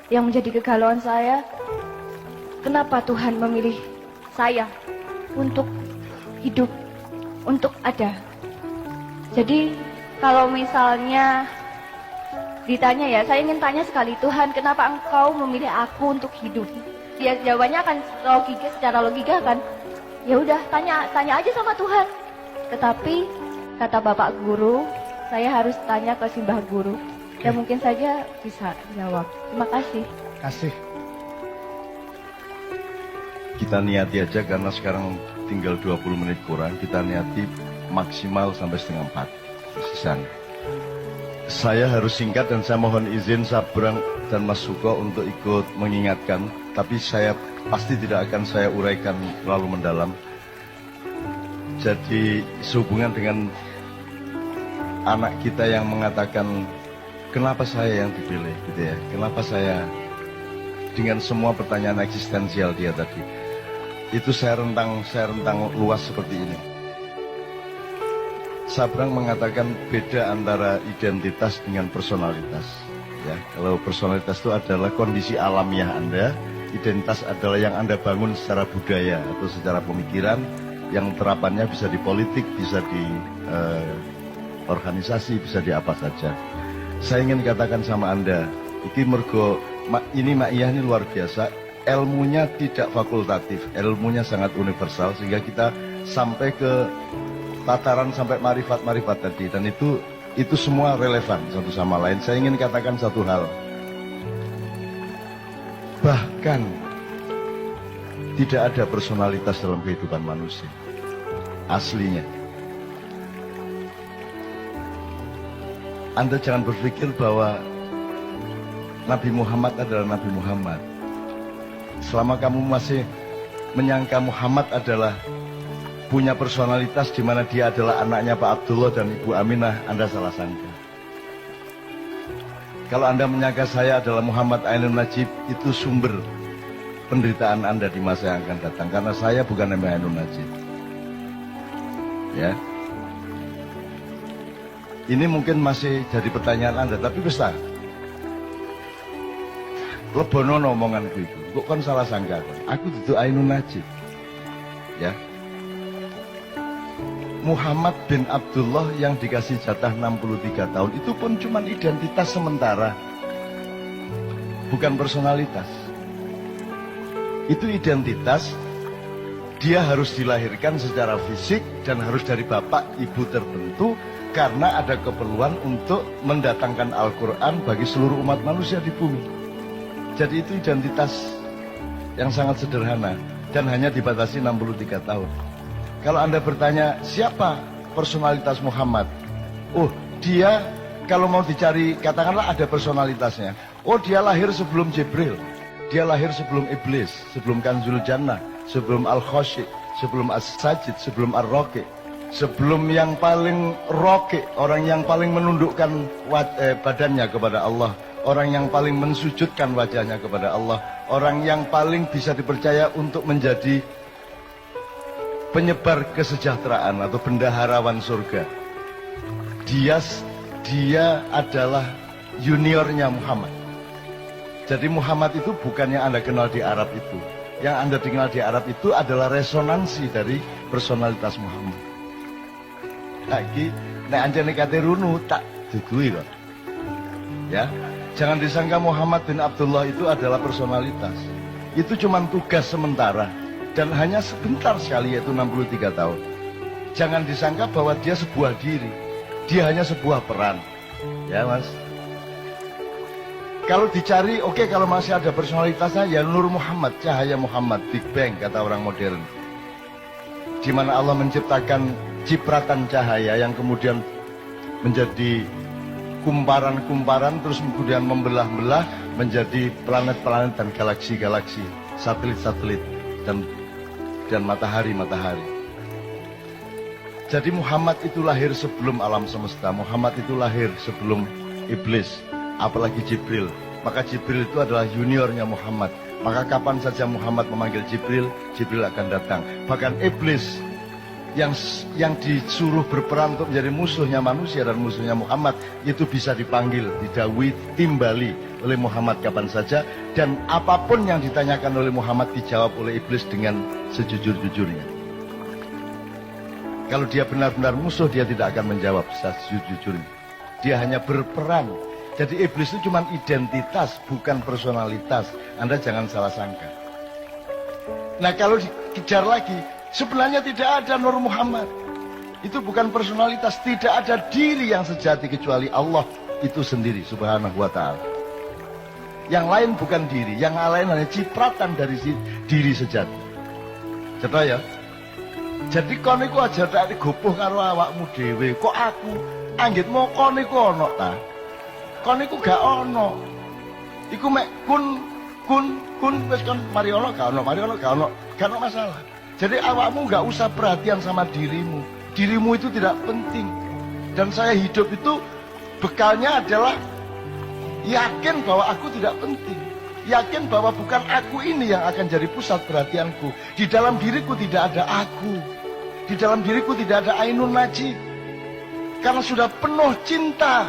Yang menjadi kegalauan saya, kenapa Tuhan memilih saya untuk hidup, untuk ada. Jadi kalau misalnya ditanya ya, saya ingin tanya sekali, Tuhan kenapa engkau memilih aku untuk hidup? Dia jawabannya akan logika, secara logika kan, ya udah tanya aja sama Tuhan. Tetapi kata Bapak Guru, saya harus tanya ke Simbah Guru. Ya mungkin saja bisa jawab. Terima kasih. Kasih. Kita niati aja karena sekarang tinggal 20 menit kurang. Kita niati maksimal sampai setengah 4. Sisanya. Saya harus singkat dan saya mohon izin Sabrang dan Mas Suko untuk ikut mengingatkan. Tapi saya pasti tidak akan saya uraikan terlalu mendalam. Jadi sehubungan dengan anak kita yang mengatakan, kenapa saya yang dipilih gitu ya? Kenapa saya, dengan semua pertanyaan eksistensial dia tadi, itu saya rentang luas seperti ini. Sabrang mengatakan beda antara identitas dengan personalitas. Ya, kalau personalitas itu adalah kondisi alamiah Anda, identitas adalah yang Anda bangun secara budaya atau secara pemikiran, yang terapannya bisa di politik, bisa di organisasi, bisa di apa saja. Saya ingin katakan sama Anda, ini Ma'iyah ini luar biasa, ilmunya tidak fakultatif, ilmunya sangat universal, sehingga kita sampai ke tataran sampai marifat-marifat tadi, dan itu semua relevan satu sama lain. Saya ingin katakan satu hal, bahkan tidak ada personalitas dalam kehidupan manusia, aslinya. Anda jangan berpikir bahwa Nabi Muhammad adalah Nabi Muhammad. Selama kamu masih menyangka Muhammad adalah punya personalitas di mana dia adalah anaknya Pak Abdullah dan Ibu Aminah, Anda salah sangka. Kalau Anda menyangka saya adalah Muhammad Ainun Najib, itu sumber penderitaan Anda di masa yang akan datang. Karena saya bukan Nabi Ainun Najib. Ya. Ini mungkin masih jadi pertanyaan Anda, tapi besar. Lebono omonganku itu, kok kan salah sangka. Aku itu Ainun Najib. Ya. Muhammad bin Abdullah yang dikasih jatah 63 tahun, itu pun cuma identitas sementara. Bukan personalitas. Itu identitas, dia harus dilahirkan secara fisik dan harus dari bapak ibu tertentu, karena ada keperluan untuk mendatangkan Al-Quran bagi seluruh umat manusia di bumi. Jadi itu identitas yang sangat sederhana dan hanya dibatasi 63 tahun. Kalau Anda bertanya, siapa personalitas Muhammad? Oh, dia kalau mau dicari, katakanlah ada personalitasnya. Oh, dia lahir sebelum Jibril. Dia lahir sebelum Iblis, sebelum Kanzul Jannah, sebelum Al-Khoshi, sebelum As-Sajid, sebelum Ar-Roki. Sebelum yang paling roke, orang yang paling menundukkan badannya kepada Allah, orang yang paling mensujudkan wajahnya kepada Allah, orang yang paling bisa dipercaya untuk menjadi penyebar kesejahteraan atau bendaharawan surga. Dia adalah juniornya Muhammad. Jadi Muhammad itu bukan yang Anda kenal di Arab itu. Yang Anda kenal di Arab itu adalah resonansi dari personalitas Muhammad. Lagi, nek anjane kate runu tak dudui kok. Ya, jangan disangka Muhammad bin Abdullah itu adalah personalitas. Itu cuma tugas sementara dan hanya sebentar sekali, yaitu 63 tahun. Jangan disangka bahwa dia sebuah diri. Dia hanya sebuah peran. Ya, Mas. Kalau dicari, oke, kalau masih ada personalitasnya, ya Nur Muhammad, cahaya Muhammad, Big Bang kata orang modern. Di mana Allah menciptakan cipratan cahaya yang kemudian menjadi kumparan-kumparan, terus kemudian membelah-belah menjadi planet-planet dan galaksi-galaksi, satelit-satelit dan matahari-matahari. Jadi Muhammad itu lahir sebelum alam semesta, Muhammad itu lahir sebelum Iblis, apalagi Jibril. Maka Jibril itu adalah juniornya Muhammad. Maka kapan saja Muhammad memanggil Jibril, Jibril akan datang. Bahkan Iblis yang disuruh berperan untuk menjadi musuhnya manusia dan musuhnya Muhammad itu bisa dipanggil, didawai, timbali oleh Muhammad kapan saja, dan apapun yang ditanyakan oleh Muhammad dijawab oleh iblis dengan sejujur-jujurnya. Kalau dia benar-benar musuh, dia tidak akan menjawab sejujur-jujurnya. Dia hanya berperan. Jadi iblis itu cuma identitas, bukan personalitas. Anda jangan salah sangka. Nah, kalau dikejar lagi, sebenarnya tidak ada Nur Muhammad. Itu bukan personalitas, tidak ada diri yang sejati kecuali Allah itu sendiri subhanahu wa ta'ala. Yang lain bukan diri, yang lain hanya cipratan dari diri sejati. Cepat ya. Jadi kon iku aja tak digopoh karo awakmu dhewe. Kok aku anggitmu kon iku ana ta? Kon iku gak ono. Iku mek kun wis kon mari ono gak ono masalah. Jadi awakmu gak usah perhatian sama dirimu. Dirimu itu tidak penting. Dan saya hidup itu bekalnya adalah yakin bahwa aku tidak penting. Yakin bahwa bukan aku ini yang akan jadi pusat perhatianku. Di dalam diriku tidak ada aku. Di dalam diriku tidak ada Ainun Najib. Karena sudah penuh cinta.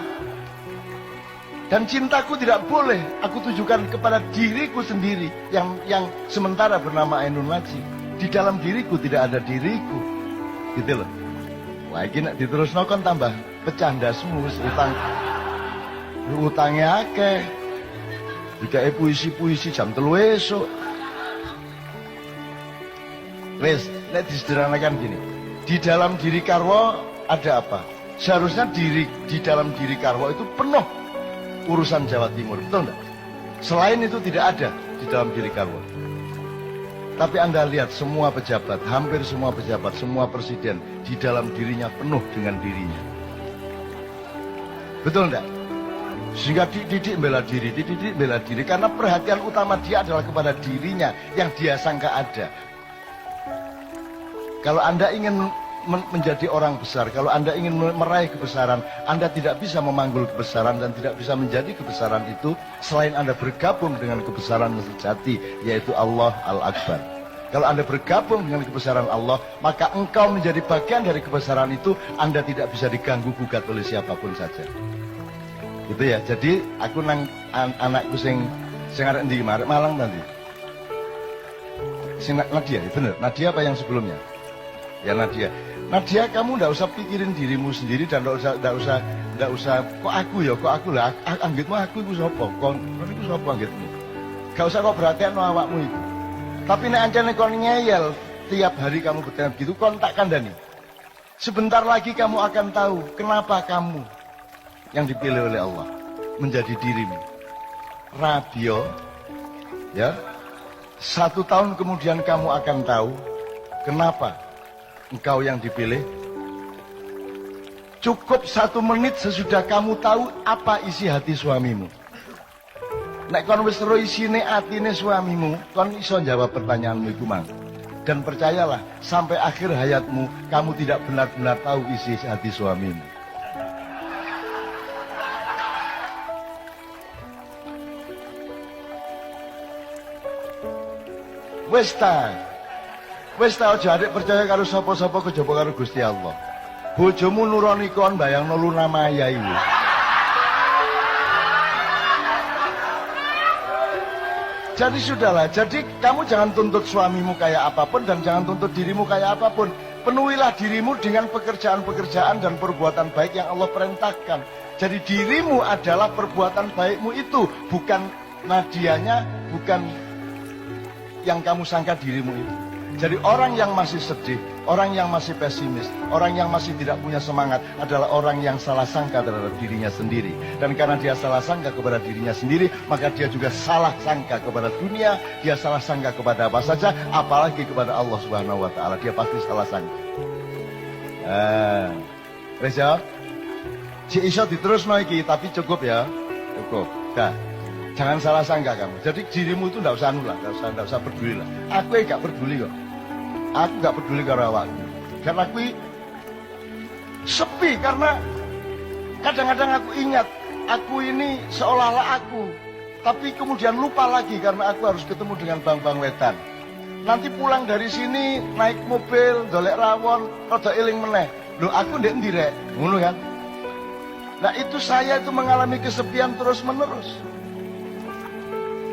Dan cintaku tidak boleh aku tujukan kepada diriku sendiri yang sementara bernama Ainun Najib. Di dalam diriku tidak ada diriku. Gitu loh. Lagi nak diterusno kan tambah pecah ndasmu utangnya akeh. Jika puisi-puisi jam 3 esok. Wes, nek disederhanakan gini. Di dalam diri Karwo ada apa? Seharusnya di dalam diri Karwo itu penuh urusan Jawa Timur, betul enggak? Selain itu tidak ada di dalam diri Karwo. Tapi Anda lihat semua pejabat, hampir semua pejabat, semua presiden di dalam dirinya penuh dengan dirinya. Betul enggak? Sehingga Didik bela diri karena perhatian utama dia adalah kepada dirinya yang dia sangka ada. Kalau Anda ingin menjadi orang besar, kalau Anda ingin meraih kebesaran, Anda tidak bisa memanggul kebesaran dan tidak bisa menjadi kebesaran itu selain Anda bergabung dengan kebesaran yang sejati, yaitu Allah Al-Akbar. Kalau Anda bergabung dengan kebesaran Allah, maka engkau menjadi bagian dari kebesaran itu. Anda tidak bisa diganggu gugat oleh siapapun saja. Gitu ya. Jadi aku nang anakku sing arek ndi kemarin Malang nanti. Sing Nadia, bener. Nadia apa yang sebelumnya? Ya Nadia. Nadia, kamu ndak usah pikirin dirimu sendiri dan ndak usah kok aku lah. Anggitmu aku iku sapa? Kon iku sapa anggitmu? Gak usah kok perhatian awakmu itu. Tapi nek ancane kon ngeyel tiap hari kamu bertanya begitu, kon tak kandani. Sebentar lagi kamu akan tahu kenapa kamu yang dipilih oleh Allah menjadi dirimu. Radio, ya, 1 tahun kemudian kamu akan tahu kenapa engkau yang dipilih. Cukup 1 menit sesudah kamu tahu apa isi hati suamimu. Nek kon wis ro isine atine suamimu, kon iso jawab pertanyaanmu iku mang. Dan percayalah, sampai akhir hayatmu kamu tidak benar-benar tahu isi hati suamimu. Wis ta aja adik percaya karo sapa-sapa kejaba karo Gusti Allah. Bojomu nuroni kon bayangno Luna Maya iki. Jadi sudahlah, jadi kamu jangan tuntut suamimu kayak apapun dan jangan tuntut dirimu kayak apapun. Penuhilah dirimu dengan pekerjaan-pekerjaan dan perbuatan baik yang Allah perintahkan. Jadi dirimu adalah perbuatan baikmu itu, bukan Nadianya, bukan yang kamu sangka dirimu itu. Jadi orang yang masih sedih, orang yang masih pesimis, orang yang masih tidak punya semangat adalah orang yang salah sangka terhadap dirinya sendiri. Dan karena dia salah sangka kepada dirinya sendiri, maka dia juga salah sangka kepada dunia, dia salah sangka kepada apa saja, apalagi kepada Allah Subhanahu wa taala. Dia pasti salah sangka. Reza, si iso diterusno iki, tapi cukup ya. Cukup. Dah. Jangan salah sangka kamu. Jadi dirimu itu enggak usah anu lah, enggak usah peduli lah. Aku enggak peduli kok. Aku enggak peduli karo awakmu. Karena aku sepi karena kadang-kadang aku ingat aku ini seolah-olah aku, tapi kemudian lupa lagi karena aku harus ketemu dengan bang-bang wetan. Nanti pulang dari sini naik mobil, dolek rawon, rada eling meneh. Loh aku ndek endi rek? Ngono kan? Nah itu saya itu mengalami kesepian terus menerus.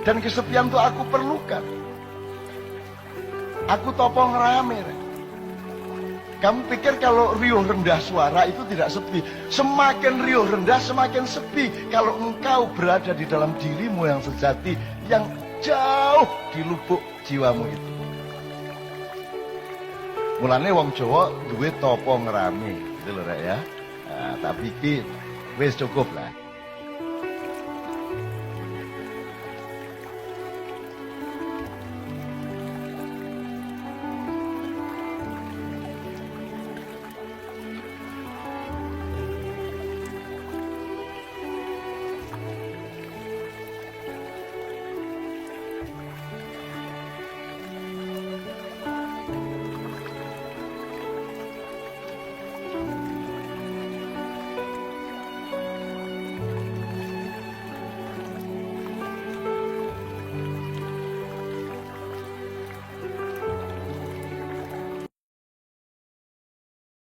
Dan kesepian itu aku perlukan. Aku topong rame rek. Kamu pikir kalau riuh rendah suara itu tidak sepi? Semakin riuh rendah semakin sepi. Kalau engkau berada di dalam dirimu yang sejati, yang jauh di lubuk jiwamu itu. Mulane wong Jawa duwe topo ngerame gitu lho rek ya. Nah, tak pikir wis cukup lah.